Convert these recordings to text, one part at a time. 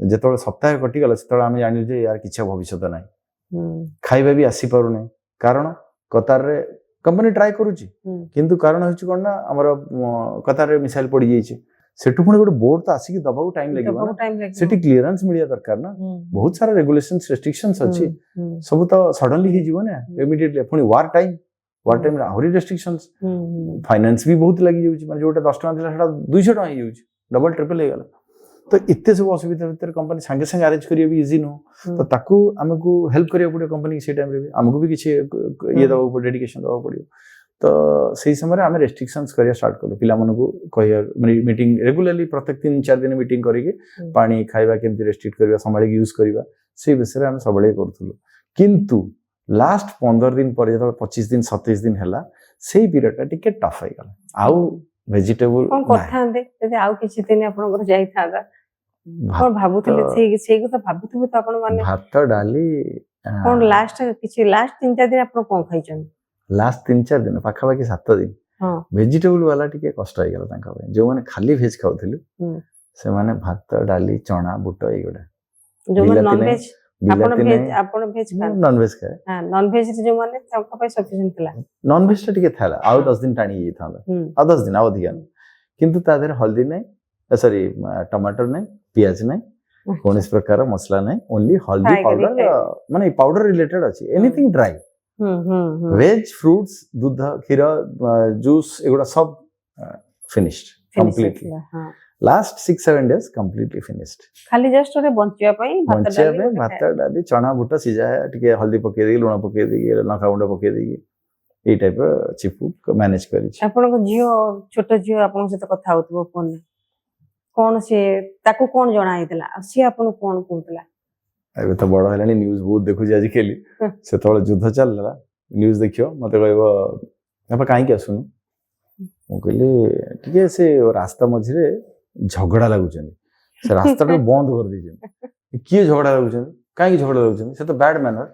ଯେତେବେଳେ ସପ୍ତାହେ କଟିଗଲା ସେତେବେଳେ ଆମେ ଜାଣିଲୁ ଯେ ୟାର କିଛି ଭବିଷ୍ୟତ ନାହିଁ, ଖାଇବା ବି ଆସିପାରୁନି। କାରଣ କତାରରେ कंपनी ट्राए करुच्ची किंतु कारण होची कोन ना हमर कतार रे मिसाइल पड़ी जाईची सेठु पुणी गोटे बोर्ड तो आसिक दबाऊ टाइम लगिबो ना सेठी क्लियरेंस मिलिया दरकार ना बहुत सारा रेगुलेशंस रेस्ट्रिक्शंस अछि सब तो सडनली ही जीवो ना इमीडिएटली पुणी वार टाइम रे आहुरी रेस्ट्रिक्शंस फाइनेंस भी बहुत लगी जाउची माने जोटा 10 टका दिला सेटा 200 टका ही जाउची डबल ट्रिपल हे गला तो इतने सब असुविधा भीतर कंपनी संगे संगे अरेंज करिया भी इजी नो तो ताकू हमको हेल्प करिया पड़े कंपनी से टाइम रे भी हमको भी किछि ये दवा पड़े डेडिकेशन दवा पड़ियो तो सही समय आम रेस्ट्रिक्शंस करिया स्टार्ट कलो पिला मन को कहिया मीटिंग रेगुलरली प्रत्येक 3-4 दिन मीटिंग करिके पानी खाइबा केमती रेस्ट्रिक्ट करबा संभाली यूज करबा से विषय हम सबले करथुलो किंतु लास्ट 15 दिन पर जब 25 दिन 27 दिन हैला सेही पीरियड टिके टफ है गला आउ वेजिटेबल कोन करथांदे जदि आउ किछि दिन आपन घर जाई थादा कोन भाबुतले सेही को तो भाबुतबे तो आपन माने भात डाली कोन लास्ट किछि लास्ट 3-4 दिन आपन कोन खाइछन लास्ट 3-4 दिन पाखा बाकी 7 दिन हां वेजिटेबल वाला टिके कष्ट हो गेला तांका पे जो माने खाली वेज खाउथिलु से माने भात डाली चना बुट एगुडा जो माने नॉन वेज आपन वेज खा नॉन वेज खाए हां नॉन वेज जो माने तांका पे सफिशिएंट थला नॉन वेज टिके थाला आउ 10 दिन टाणी ही थाला आ 10 दिन आउ दिया किंतु ता देर हल्दी नै सॉरी टमाटर नै प्याज नै कोन इस प्रकार मसला नै ओनली हल्दी पाउडर माने पाउडर रिलेटेड अछि एनीथिंग ड्राई वेज फ्रूट्स दूध खीर जूस एगुडा सब finished completely last 6-7 days completely finished खाली जस्ट रे बंचिया पई भात डाली चना बुट सिजा टिके हल्दी पके देगी लुण पके देगी लंका गुंड पके देगी ए टाइप चिपु मैनेज करी आपन को जियो छोटो जियो आपन से तो कथा होतबो फोन कोन से ताको कोन जणा हितला सी आपन कोन कहतला एबे तो बड़ हलानी न्यूज़ बहुत देखु जे आज केली से तोळ युद्ध चलला न्यूज़ देखियो मते कहबो आप काई के सुनु मो कहली टिके से रास्ता मझिरे झगड़ा लागुचन से रास्ता तो बंद कर दीजन किए झगड़ा लागुचन काई झगड़ा लागुचन से तो बैड मैनर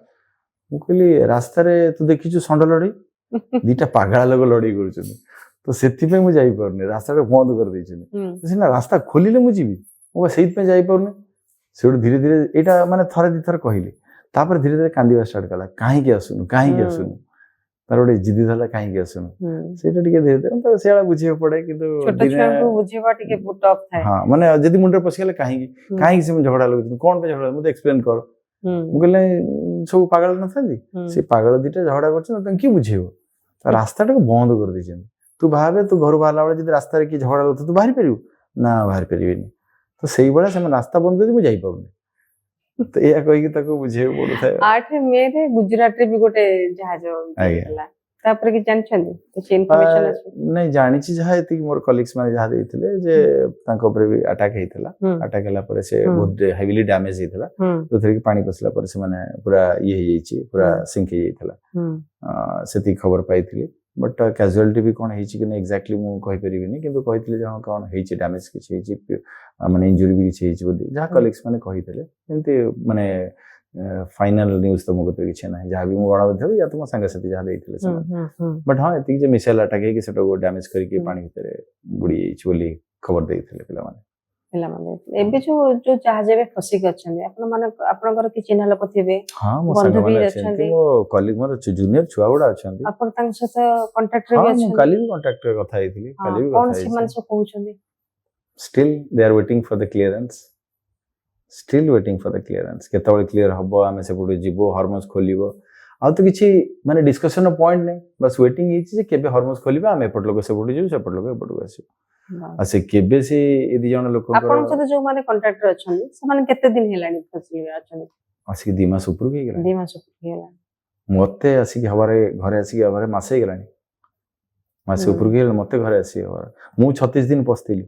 मो कहली रास्ता रे तू देखिछु संड लड़ी दीटा पागला लोग लड़ी करूचन तो सेति पे मु जाई परने रास्ता रे बंद कर दीजन तो सिना रास्ता खोलिले मु जीवी मो सेति पे जाई परने सेड धीरे धीरे एटा माने थरे दी थरे कहिली तापर धीरे धीरे कांदीवा स्टार्ट कला काहे के आसुनु तार ओडे जिद्दी धला काहे के आसुनु सेटा टिके धीरे धीरे तो सेला बुझियो पड़े किंतु छोटा छुआ को बुझिबा टिके टफ थाए हां माने जदी मुंडे पसिगले काहे से झगड़ा लागु कोन पे झगड़ा मु एक्सप्लेन कर मु कहले सब पागल न थांदी से पागल दीटा झगड़ा करछ न की बुझियो रास्ता को बंद कर दीजन तू भाबे तू घर बाहला वाला जदी रास्ता रे की झगड़ा होत तू बाहर परियो ना बाहर परिबेनी तो सेही बड़ा से रास्ता बंद कर दे मु जाई पाउनी तो या कहि के ताको बुझे बोल थाए 8 मई रे गुजरात रे भी गोटे जहाज होला तापर की जानछन किछ इन्फॉर्मेशन अछि नै जानि छी जहा एति मोर कलीग्स माने जहा देथिले जे ताको ऊपर भी अटैक हेतला अटैक हला पर से बहुत हेवीली डैमेज हेतला जोथरे की पानी पसला पर से माने पूरा ये हे जाईची पूरा सिंक हे जाईतला सेति खबर पाइथिले बट कैजुअलिटी भी कोन हेची कि नै एग्जैक्टली मु कहि परिबिनी किंतु कहिथिले जे कोन हेची डैमेज किछ हेची माने इंजुरी भी किछ हेची बोली जहा कलीग्स माने कहिथिले एंते माने फाइनल न्यूज़ तो मगत किछ नै जहा भी मु गणा या तो संगे साथी जहा देथिले से बट हां एति जे मिसाइल अटैक हे कि सेटा को डैमेज करके पानी भीतर बुडी हेची बोली खबर देथिले पिला माने एबे जो जहाज में फसी के अछन आपन माने आपन घर कि चिन्ह लोक थिबे हां मो संग माने अछन मो कलीग मोर जूनियर छुआ गुडा अछन आपन तांग साथ कांटेक्ट रे अछन हां काली भी कांटेक्ट रे कथा हेथिली काली भी कौन से मन से कहउछन still they are waiting for the clearance still waiting for the clearance केतबे क्लियर हबो आमे से पुडे जीवो हार्मोन्स खोलिबो आ तो किछि माने डिस्कशन पॉइंट नै बस वेटिंग हिची जे केबे हार्मोन्स खोलिबा आमे एपट लोक से पुडे जीव से एपट लोक एपट को आसी से केबे से एदि जण लोक आपन से जो माने कांटेक्ट रे अछन से माने केते दिन हेलानी फसली अछन आसी 2 मास ऊपर के गेला 2 मास ऊपर गेला मते आसी के हमारे घरे आसी के हमारे मासे गेलानी मासे ऊपर गेल मते घरे आसी हमारे मु 36 दिन पस्तिली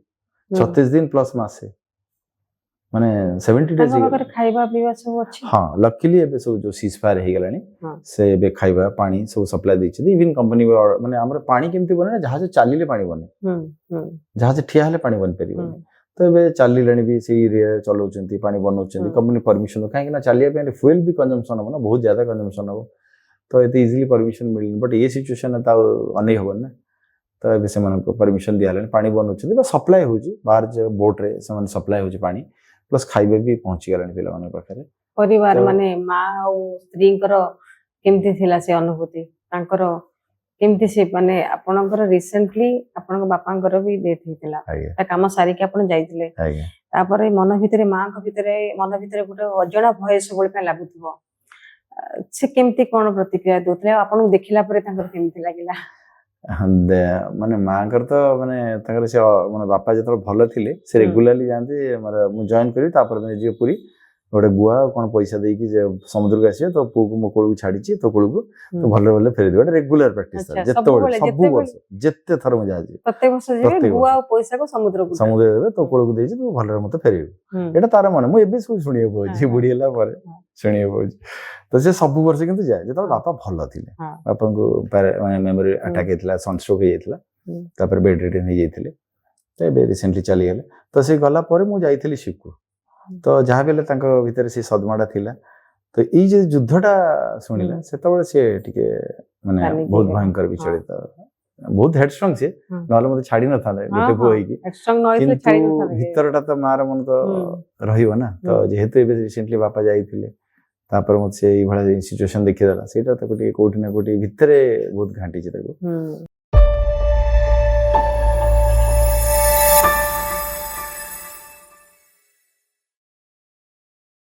36 दिन प्लस मासे माने 70 डेज अगर खाइबा पीवा सब अछि हां लकीली एबे सब जो सीजफायर हे गेलानी से एबे खाइबा पानी सब सप्लाई दै छै इवन कंपनी माने हमर पानी केमति बने जहाज चालीले पानी बने जहाज ठिया हले पानी बन परिबो तो एबे चालीलणी भी से एरिया चलोचंती पानी बनोचंती कंपनी परमिशन काहे कि ना चालिया पे फ्यूल भी कंजम्पशन हो ना बहुत ज्यादा कंजम्पशन हो तो एते इजीली परमिशन मिल बट ये सिचुएशन ता अनै होबन ना तो एबे से मन को परमिशन दियाले पानी बनोचंती बा सप्लाई होजी बाहर जे बोट रे से मन सप्लाई होजी पानी ପ୍ଲସ୍ ଖାଇବା ବି ପହଞ୍ଚି ଗଲାଣି ପିଲାମାନଙ୍କ ପାଖରେ। ପରିବାର ମାନେ ମା ଆଉ ସ୍ତ୍ରୀଙ୍କର କେମିତି ଥିଲା ସେ ଅନୁଭୂତି ତାଙ୍କର କେମିତି ସେ ମାନେ ଆପଣଙ୍କର ରିସେଣ୍ଟଲି ଆପଣଙ୍କ ବାପାଙ୍କର ବି ଡେଥ୍ ହେଇଥିଲା ତା କାମ ସାରିକି ଆପଣ ଯାଇଥିଲେ ତାପରେ ମନ ଭିତରେ ମାଙ୍କ ଭିତରେ ମନ ଭିତରେ ଗୋଟେ ଅଜଣା ଭୟ ସବୁବେଳେ ପାଇଁ ଲାଗୁଥିବ ସେ କେମିତି କଣ ପ୍ରତିକ୍ରିୟା ଦଉଥିଲେ ଆପଣଙ୍କୁ ଦେଖିଲା ପରେ ତାଙ୍କର କେମିତି ଲାଗିଲା? ମାନେ ମାଙ୍କର ତ ମାନେ ତାଙ୍କର ସେ ମାନେ ବାପା ଯେତେବେଳେ ଭଲ ଥିଲେ ସେ ରେଗୁଲାରଲି ଯାଆନ୍ତି ମୁଁ ଜଏନ୍ କରିବି ତାପରେ ଯିବେ ପୁରୀ ଗୋଟେ ଗୁଆ କଣ ପଇସା ଦେଇକି ସମୁଦ୍ରକୁ ଆସିବେ ତୋ ପୁଅକୁ ମୋ କୋଳକୁ ଛାଡିଛି ତୋ କୋଳକୁ ତ ଭଲରେ ଭଲରେ ଫେରିଦେବେ ଗୋଟେ ରେଗୁଲାର ପ୍ରାକ୍ଟିସ ଯେତେବେଳେ ସବୁ ବର୍ଷ ଯେତେ ଥର ମୁଁ ଯାଉଛି ପ୍ରତ୍ୟେକ ବର୍ଷ ଯିବେ ଗୁଆ ଆଉ ପଇସାକୁ ସମୁଦ୍ର ଦେବେ ତୋ କୋଳକୁ ଦେଇଛି ତୁ ଭଲରେ ମତେ ଫେରିବୁ ଏଇଟା ତାର ମନେ ମୁଁ ଏବେ ସବୁ ଶୁଣିବାକୁ ପାଉଛି ବୁଢୀ ହେଲା ପରେ ଶୁଣିବାକୁ ପାଉଛି ତ ସେ ସବୁ ବର୍ଷ କିନ୍ତୁ ଯାଏ ଯେତେବେଳେ ବାପା ଭଲ ଥିଲେ ବାପାଙ୍କୁ ମାନେ ମେମୋରି ଆଟାକ୍ ହେଇଥିଲା ସନଷ୍ଟ୍ରୋକ୍ ହେଇଯାଇଥିଲା ତାପରେ ବେଡ୍ ରିଡନ୍ ହେଇଯାଇଥିଲେ ତ ଏବେ ରିସେଣ୍ଟଲି ଚାଲିଗଲେ ତ ସେ ଗଲା ପରେ ମୁଁ ଯାଇଥିଲି ଶିବକୁ ତ ଯାହା ବି ହେଲେ ତାଙ୍କ ଭିତରେ ସେ ସଦ୍ମାଟା ଥିଲା ତ ଏଇ ଯେ ଯୁଦ୍ଧଟା ଶୁଣିଲା ସେତେବେଳେ ସେ ଟିକେ ମାନେ ବହୁତ ଭୟଙ୍କର ବିଚଳିତ ବହୁତ ହେଡଷ୍ଟ୍ରଙ୍ଗ ସିଏ ନହେଲେ ମତେ ଛାଡି ନଥାନ୍ତେ ଗୋଟେ ପୁଅ ହେଇକି କିନ୍ତୁ ଭିତରଟା ତ ମାର ମନ ତ ରହିବ ନା ତ ଯେହେତୁ ଏବେ ରିସେଣ୍ଟଲି ବାପା ଯାଇଥିଲେ ତାପରେ ମତେ ସେ ଏଇଭଳିଆ ସିଚୁଏସନ ଦେଖିଦେଲା ସେଇଟା ତାକୁ ଟିକେ କୋଉଠି ନା କୋଉଠି ଭିତରେ ବହୁତ ଘାଣ୍ଟିଛି ତାକୁ।